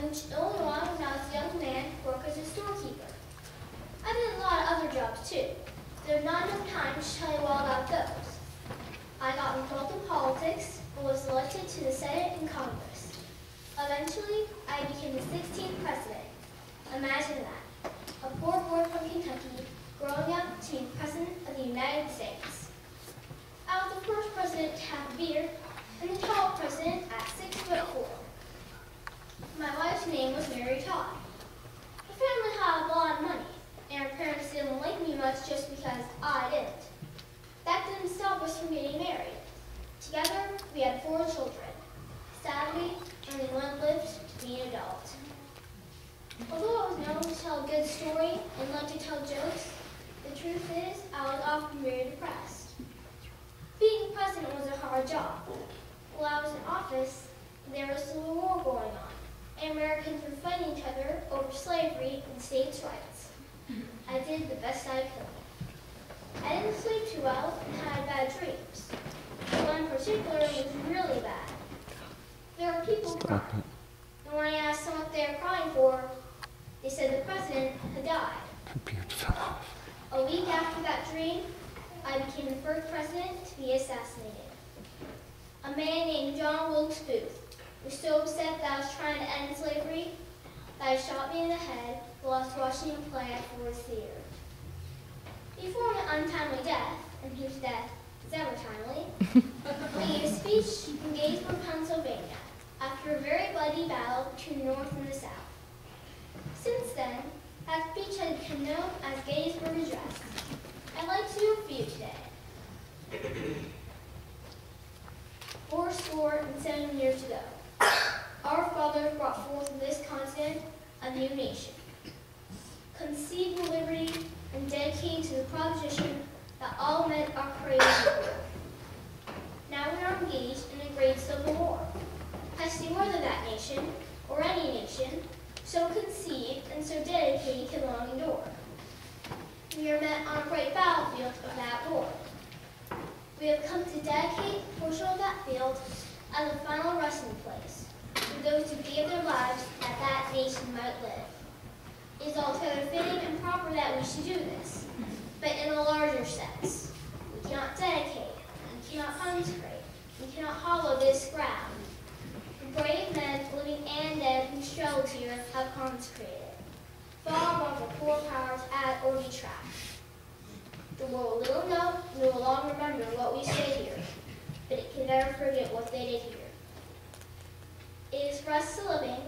moved to Illinois when I was a young man to work as a storekeeper. I did a lot of other jobs too. There's not enough time to tell you all about those. I got involved in politics and was elected to the Senate and Congress. Eventually, I became the 16th president. Imagine that. A poor boy from Kentucky growing up to be President of the United States. I was the first president to have a beard and the tall president at 6'4". My wife's name was Mary Todd. The family had a lot of money, and our parents didn't like me much just because I didn't. That didn't stop us from getting married. Together, we had 4 children. Sadly, only one lived to be an adult. Although I was known to tell a good story and liked to tell jokes, the truth is I was often very depressed. Being president was a hard job. While I was in office, there was a civil war going on, and Americans were fighting each other over slavery and states' rights. I did the best I could. I didn't sleep too well and had bad dreams. One in particular was really bad. There were people crying, and when I asked them what they were crying for, they said the president had died. Her beard fell off. A week after that dream, I became the first president to be assassinated. A man named John Wilkes Booth was so upset that I was trying to end slavery that he shot me in the head while I was watching him play at Ford's Theater. Before my untimely death, and whose death is ever timely, he gave a speech in Gettysburg, Pennsylvania, after a very bloody battle between the North and the South. Since then, that speech has become known as Gettysburg Address. I'd like to do it for you today. 407 years ago, our fathers brought forth in this continent a new nation, conceived of liberty and dedicated to the proposition that all men are created equal. Now we are engaged in a great civil war, testing whether that nation, or any nation, so conceived and so dedicated can long endure. We are met on a great battlefield of that war. We have come to dedicate a portion of that field as a final resting place for those who gave their lives that that nation might live. It is altogether fitting and proper that we should do this, but in a larger sense. We cannot dedicate, we cannot consecrate, we cannot hollow this ground. The brave men, living and dead, who struggled here have consecrated it, far above the poor powers add or detract. The world will little know and will long remember what we say here, but it can never forget what they did here. It is for us to living,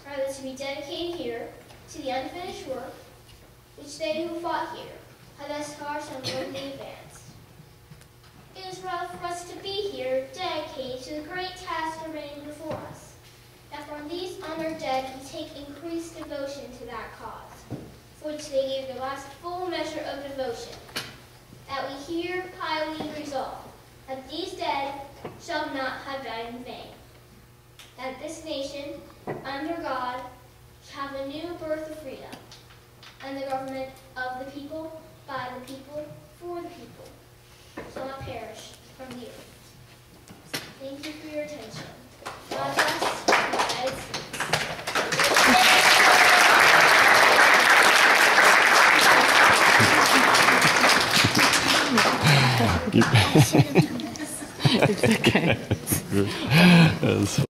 rather to be dedicated here to the unfinished work, which they who fought here have thus far so nobly advanced. It is for us to be here dedicated to the great task remaining before us, that from these honored dead we take increased devotion to that cause, for which they gave their last full measure of devotion, that we here piely resolve that these dead shall not have died in vain, that this nation, under God, shall have a new birth of freedom, and the government of the people, by the people, for the people, shall not perish from the earth. Thank you for your attention. God bless the United States. It's okay.